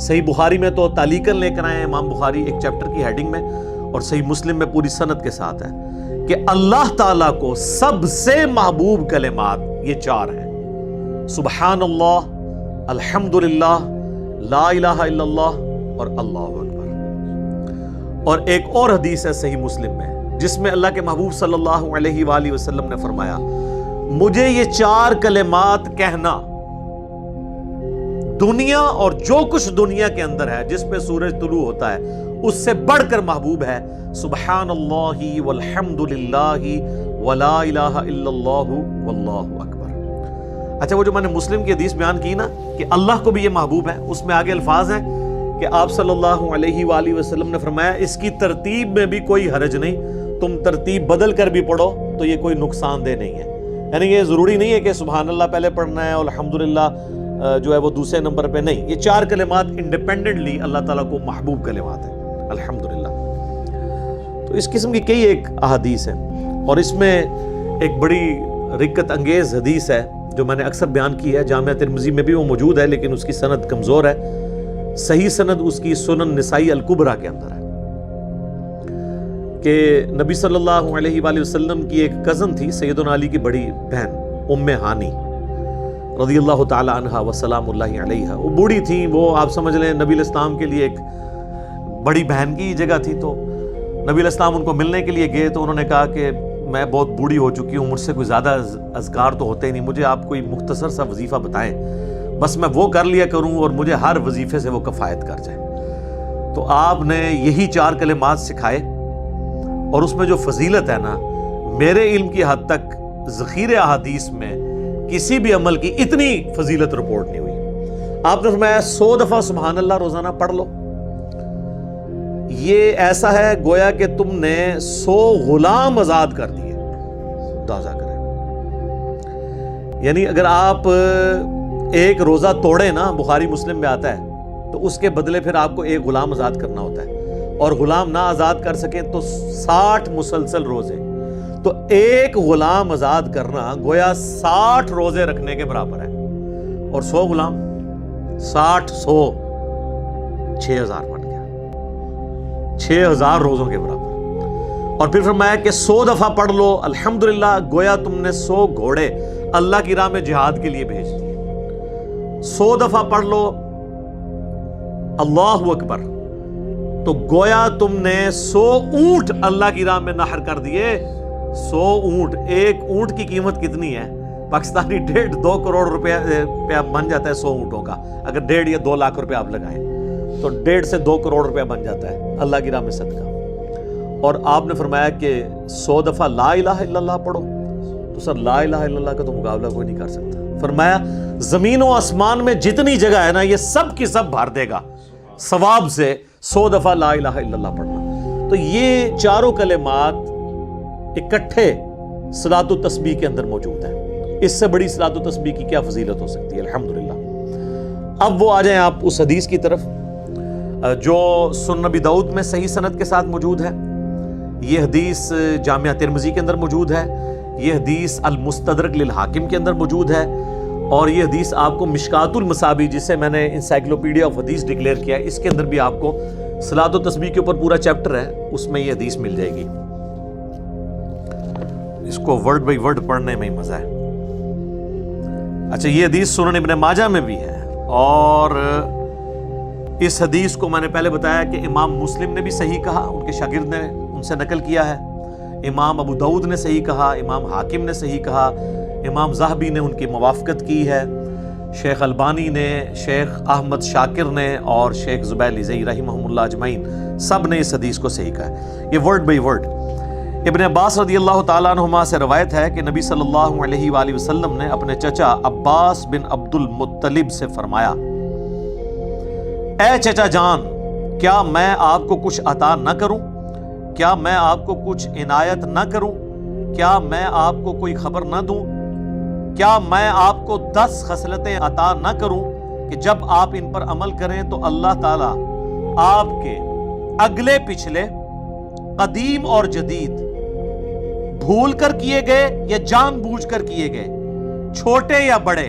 صحیح بخاری میں تو تعلیقاً لے کر آئے ہیں امام بخاری ایک چیپٹر کی ہیڈنگ میں، اور صحیح مسلم میں پوری سند کے ساتھ ہے کہ اللہ تعالیٰ کو سب سے محبوب کلمات یہ 4 ہیں: سبحان اللہ، الحمدللہ، لا الہ الا اللہ اور اللہ اکبر۔ اور ایک اور حدیث ہے صحیح مسلم میں جس میں اللہ کے محبوب صلی اللہ علیہ وآلہ وسلم نے فرمایا، مجھے یہ 4 کلمات کہنا دنیا اور جو کچھ دنیا کے اندر ہے جس پہ سورج طلوع ہوتا ہے اس سے بڑھ کر محبوب ہے: سبحان اللہ والحمد للہ ولا الہ الا اللہ واللہ اکبر۔ اچھا، وہ جو میں نے مسلم کی حدیث بیان کی نا کہ اللہ کو بھی یہ محبوب ہے، اس میں آگے الفاظ ہیں کہ آپ صلی اللہ علیہ وآلہ وسلم نے فرمایا اس کی ترتیب میں بھی کوئی حرج نہیں، تم ترتیب بدل کر بھی پڑھو تو یہ کوئی نقصان دہ نہیں ہے۔ یعنی یہ ضروری نہیں ہے کہ سبحان اللہ پہلے پڑھنا ہے اور الحمدللہ جو ہے وہ دوسرے نمبر پہ، نہیں، یہ 4 کلمات انڈیپینڈنٹلی اللہ تعالیٰ کو محبوب کلمات ہیں الحمدللہ۔ تو اس قسم کی کئی ایک احادیث ہیں، اور اس میں ایک بڑی رکت انگیز حدیث ہے جو میں نے اکثر بیان کی ہے، جامعہ ترمذی میں بھی وہ موجود ہے لیکن اس کی سند کمزور ہے، صحیح سند اس کی سنن نسائی الکبریٰ کے اندر ہے، کہ نبی صلی اللہ علیہ وآلہ وسلم کی ایک کزن تھی، سیدنا علی کی بڑی بہن ام ہانی رضی اللہ تعالی عنہ وسلام اللہ علیہ۔ وہ بوڑھی تھی، وہ آپ سمجھ لیں نبی الاسلام کے لیے ایک بڑی بہن کی جگہ تھی۔ تو نبی الاسلام ان کو ملنے کے لیے گئے تو انہوں نے کہا کہ میں بہت بوڑھی ہو چکی ہوں، مجھ سے کوئی زیادہ اذکار تو ہوتے ہی نہیں، مجھے آپ کوئی مختصر سا وظیفہ بتائیں، بس میں وہ کر لیا کروں اور مجھے ہر وظیفے سے وہ کفایت کر جائے۔ تو آپ نے یہی 4 کلمات سکھائے، اور اس میں جو فضیلت ہے نا، میرے علم کی حد تک ذخیرہ احادیث میں کسی بھی عمل کی اتنی فضیلت رپورٹ نہیں ہوئی۔ آپ نے فرمایا 100 دفعہ سبحان اللہ روزانہ پڑھ لو، یہ ایسا ہے گویا کہ تم نے 100 غلام آزاد کر دیے۔ اندازہ کریں، یعنی اگر آپ ایک روزہ توڑے نا، بخاری مسلم میں آتا ہے، تو اس کے بدلے پھر آپ کو ایک غلام آزاد کرنا ہوتا ہے، اور غلام نہ آزاد کر سکیں تو 60 مسلسل روزے، تو ایک غلام آزاد کرنا گویا 60 روزے رکھنے کے برابر ہے، اور 100 غلام 60 6000 بن گیا، 6000 روزوں کے برابر۔ اور پھر فرمایا کہ 100 دفعہ پڑھ لو الحمدللہ، گویا تم نے 100 گھوڑے اللہ کی راہ میں جہاد کے لیے بھیج دیے۔ 100 دفعہ پڑھ لو اللہ اکبر، تو گویا تم نے 100 اونٹ اللہ کی راہ میں نحر کر دیے۔ 100 اونٹ، ایک اونٹ کی قیمت کتنی ہے؟ پاکستانی 1.5-2 کروڑ روپے بن جاتا ہے 100 اونٹوں کا، اگر 1.5 یا 2 لاکھ روپے آپ لگائیں تو 1.5 سے 2 کروڑ روپے بن جاتا ہے اللہ کی راہ میں صدقہ۔ اور آپ نے فرمایا کہ 100 دفعہ لا الہ الا اللہ پڑھو، تو سر لا الہ الا اللہ کا تو مقابلہ کوئی نہیں کر سکتا۔ فرمایا زمین و آسمان میں جتنی جگہ ہے نا، یہ سب کی سب بھر دے گا ثواب سے 100 دفعہ لا الہ الا اللہ پڑھنا۔ تو یہ 4 کلمات اکٹھے صلاۃ و تسبیح کے اندر موجود ہیں، اس سے بڑی صلاۃ و تسبیح کی کیا فضیلت ہو سکتی ہے؟ الحمدللہ۔ اب وہ آ جائیں آپ اس حدیث کی طرف جو سنن نبی داؤد میں صحیح سند کے ساتھ موجود ہے، یہ حدیث جامعہ ترمذی کے اندر موجود ہے، یہ حدیث المستدرک للحاکم کے اندر موجود ہے، اور یہ حدیث آپ کو مشکات المصابیح، جسے میں نے انسائکلوپیڈیا آف حدیث ڈکلیئر کیا ہے، اس کے اندر بھی آپ کو صلاۃ و تسبیح کے اوپر پورا چیپٹر ہے، اس میں یہ حدیث مل جائے گی۔ اس کو ورڈ بائی ورڈ پڑھنے میں ہی مزہ ہے۔ اچھا، یہ حدیث سنن ابن ماجہ میں بھی ہے، اور اس حدیث کو میں نے پہلے بتایا کہ امام مسلم نے بھی صحیح کہا، ان کے شاگرد نے ان سے نقل کیا ہے، امام ابو داؤد نے صحیح کہا، امام حاکم نے صحیح کہا، امام ذہبی نے ان کی موافقت کی ہے، شیخ البانی نے، شیخ احمد شاکر نے، اور شیخ زبیر لزئی رحمہم اللہ اجمعین، سب نے اس حدیث کو صحیح کہا ہے۔ یہ ورڈ بائی ورڈ ابن عباس رضی اللہ تعالیٰ عنہما سے روایت ہے کہ نبی صلی اللہ علیہ وآلہ وسلم نے اپنے چچا عباس بن عبد المطلب سے فرمایا، اے چچا جان، کیا میں آپ کو کچھ عطا نہ کروں؟ کیا میں آپ کو کچھ عنایت نہ کروں؟ کیا میں آپ کو کوئی خبر نہ دوں؟ کیا میں آپ کو 10 خصلتیں عطا نہ کروں کہ جب آپ ان پر عمل کریں تو اللہ تعالیٰ آپ کے اگلے پچھلے، قدیم اور جدید، بھول کر کیے گئے یا جان بوجھ کر کیے گئے، چھوٹے یا بڑے،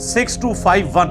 6251,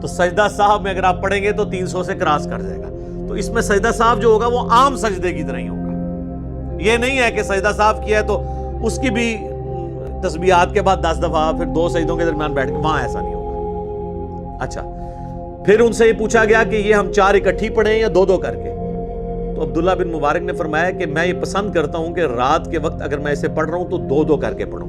تو سجدہ صاحب میں اگر آپ پڑھیں گے تو 300 سے کراس کر جائے گا. تو اس میں سجدہ صاحب جو ہوگا وہ عام سجدے کی طرح ہی ہوگا. یہ نہیں ہے کہ سجدہ صاحب کیا ہے تو اس کی بھی تسبیحات کے بعد 10 دفعہ پھر 2 سجدوں کے درمیان بیٹھ کے, وہاں ایسا نہیں ہوگا. اچھا, پھر ان سے یہ پوچھا گیا کہ یہ ہم 4 اکٹھی پڑھیں یا 2 کر کے. تو عبداللہ بن مبارک نے فرمایا کہ میں یہ پسند کرتا ہوں کہ رات کے وقت اگر میں اسے پڑھ رہا ہوں تو 2 کر کے پڑھوں,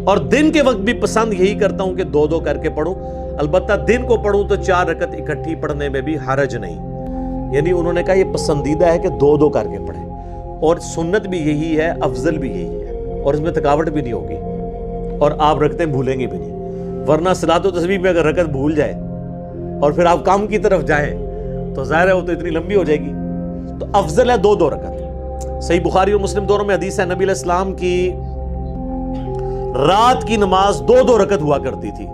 اور دن کے وقت بھی پسند یہی کرتا ہوں کہ 2 کر کے پڑھوں. البتہ دن کو پڑھوں تو 4 رکعت اکٹھی پڑھنے میں بھی حرج نہیں. یعنی انہوں نے کہا یہ پسندیدہ ہے کہ 2 کر کے پڑھیں, اور سنت بھی یہی ہے, افضل بھی یہی ہے, اور اس میں تھکاوٹ بھی نہیں ہوگی اور آپ رکعتیں بھولیں گے بھی نہیں. ورنہ صلاۃ و تسبیح میں اگر رکعت بھول جائے اور پھر آپ کام کی طرف جائیں تو ظاہر ہے وہ تو اتنی لمبی ہو جائے گی. تو افضل ہے 2 رکعت. صحیح بخاری اور مسلم دونوں میں حدیث ہے, نبی علیہ السلام کی رات کی نماز 2 رکعت ہوا کرتی تھی,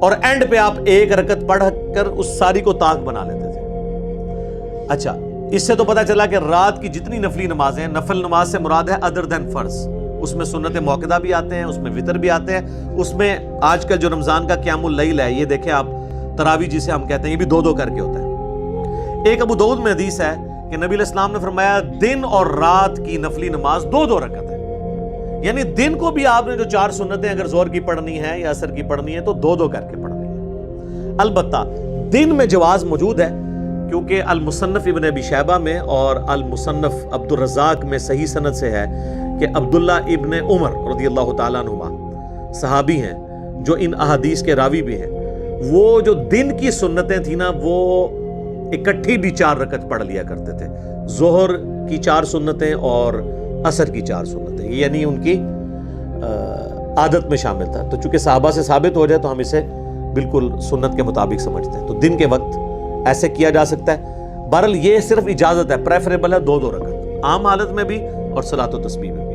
اور اینڈ پہ آپ 1 رکعت پڑھ کر اس ساری کو طاق بنا لیتے تھے. اچھا, اس سے تو پتہ چلا کہ رات کی جتنی نفلی نمازیں, نفل نماز سے مراد ہے ادر دین فرض, اس میں سنت موقدہ بھی آتے ہیں, اس میں وطر بھی آتے ہیں, اس میں آج کل جو رمضان کا قیام اللیل ہے یہ دیکھیں آپ, تراویح جسے ہم کہتے ہیں, یہ بھی 2 کر کے ہوتا ہے. ایک ابو داؤد میں حدیث ہے کہ نبی علیہ السلام نے فرمایا دن اور رات کی نفلی نماز 2 رکعت ہے. یعنی دن کو بھی آپ نے جو 4 سنتیں اگر زور کی پڑھنی ہے یا عصر کی پڑھنی ہے تو 2 کر کے پڑھنی ہے. البتہ دن میں جواز موجود ہے, کیونکہ المصنف ابن ابی شیبہ میں اور المصنف عبد الرزاق میں صحیح سند سے ہے کہ عبداللہ ابن عمر رضی اللہ تعالیٰ عنہما صحابی ہیں جو ان احادیث کے راوی بھی ہیں, وہ جو دن کی سنتیں تھیں نا وہ اکٹھی بھی 4 رکعت پڑھ لیا کرتے تھے. ظہر کی 4 سنتیں اور عصر کی 4 سنتیں, یعنی ان کی عادت میں شامل تھا. تو چونکہ صحابہ سے ثابت ہو جائے تو ہم اسے بالکل سنت کے مطابق سمجھتے ہیں. تو دن کے وقت ایسے کیا جا سکتا ہے. بہرحال یہ صرف اجازت ہے, پریفریبل ہے 2 رکعت, عام حالت میں بھی اور صلاۃ و تسبیح میں بھی.